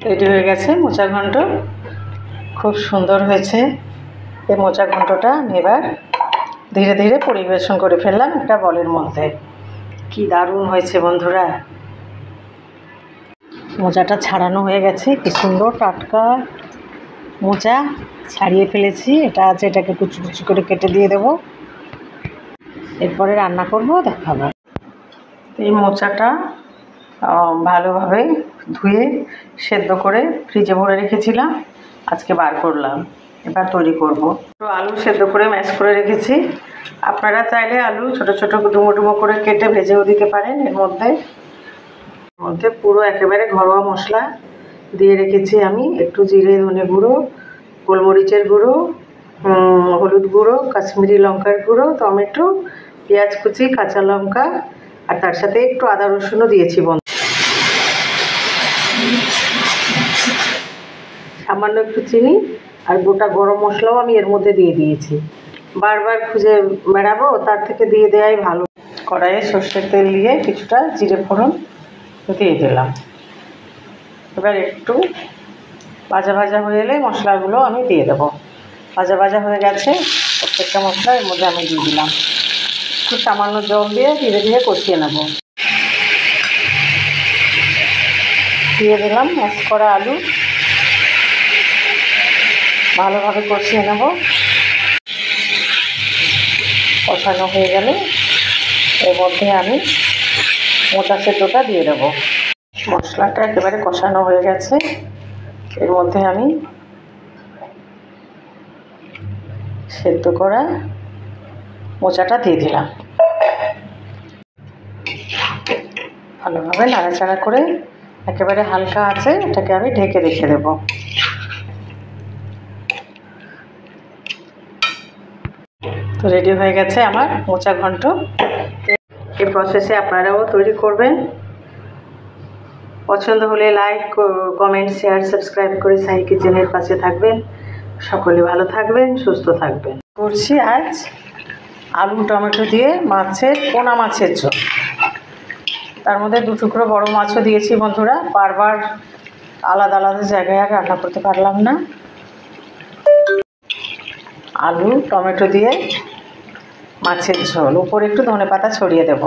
Ready হয়ে গেছে মোচা ঘন্ট, খুব সুন্দর হয়েছে। এই মোচা ঘন্টটা আমি এবার ধীরে ধীরে পরিবেশন করে ফেললাম একটা বলের মধ্যে। কি দারুণ হয়েছে বন্ধুরা। মোচাটা ছাড়ানো হয়ে গেছে, কি সুন্দর টাটকা মোচা ছাড়িয়ে ফেলেছি। এটা আছে, এটাকে কুচি কুচি করে কেটে দিয়ে দেবো, এরপরে রান্না করব, দেখাবো। এই মোচাটা ভালোভাবে ধুয়ে সেদ্ধ করে ফ্রিজে ভরে রেখেছিলাম, আজকে বার করলাম, এবার তৈরি করব। তো আলু সেদ্ধ করে ম্যাশ করে রেখেছি। আপনারা চাইলে আলু ছোটো ছোটো ডুমো ডুমো করে কেটে ভেজেও দিতে পারেন। এর মধ্যে পুরো একেবারে ঘরোয়া মশলা দিয়ে রেখেছি আমি। একটু জিরে ধনে গুঁড়ো, গোলমরিচের গুঁড়ো, হলুদ গুঁড়ো, কাশ্মীরি লঙ্কার গুঁড়ো, টমেটো, পেঁয়াজ কুচি, কাঁচা লঙ্কা, আর তার সাথে একটু আদা রসুনও দিয়েছি বন্ধু। সামান্য একটু চিনি আর গোটা গরম মশলাও আমি এর মধ্যে দিয়ে দিয়েছি। বারবার খুঁজে বেড়াবো, তার থেকে দিয়ে দেওয়াই ভালো। কড়াইয়ে সর্ষের তেল দিয়ে কিছুটা জিরে ফোড়ন দিয়ে দিলাম। এবার একটু ভাজা ভাজা হয়ে এলে মশলাগুলো আমি দিয়ে দেবো। ভাজা ভাজা হয়ে গেছে, প্রত্যেকটা মশলা এর মধ্যে আমি দিয়ে দিলাম। একটু সামান্য জল দিয়ে ধীরে ধীরে কষিয়ে নেব। দিয়ে দিলাম ম্যাশ করা আলু, ভালোভাবে কষিয়ে নেব। কষানো হয়ে গেলে এর মধ্যে আমি মোচা সেদ্ধটা দিয়ে দেবো। মশলাটা একেবারে কষানো হয়ে গেছে, এর মধ্যে আমি সেদ্ধ করা মোচাটা দিয়ে দিলাম। ভালোভাবে নাড়াচাড়া করে একেবারে হালকা আছে এটাকে আমি ঢেকে রেখে দেব। তো রেডি হয়ে গেছে আমার মোচা ঘন্ট। এই প্রসেসে আপনারাও তৈরি করবেন। পছন্দ হলে লাইক, কমেন্ট, শেয়ার, সাবস্ক্রাইব করে সাহি কিচেনের পাশে থাকবেন। সকলে ভালো থাকবেন, সুস্থ থাকবেন। করছি আজ আলু টমেটো দিয়ে পোনা মাছের ঝোল। তার মধ্যে 2 টুকরো বড় মাছও দিয়েছি বন্ধুরা। বারবার আলাদা আলাদা জায়গায় আর রান্না করতে পারলাম না। আলু টমেটো দিয়ে মাছের ঝোল, উপরে একটু ধনেপাতা ছড়িয়ে দেব।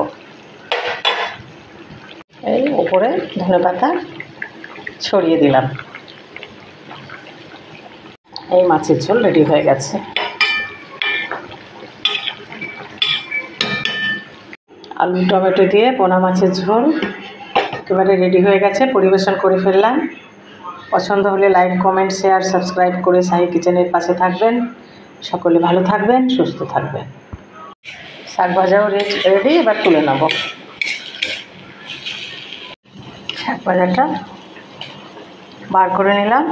এই উপরে ধনেপাতা ছড়িয়ে দিলাম। এই মাছের ঝোল রেডি হয়ে গেছে। আলু টমেটো দিয়ে পোনা মাছের ঝোল একেবারে রেডি হয়ে গেছে, পরিবেশন করে ফেললাম। পছন্দ হলে লাইক, কমেন্ট, শেয়ার, সাবস্ক্রাইব করে সাহি কিচেনের পাশে থাকবেন। সকলে ভালো থাকবেন, সুস্থ থাকবেন। শাক ভাজাও রেডি, এবার তুলে নেব। শাক ভাজাটা বার করে নিলাম।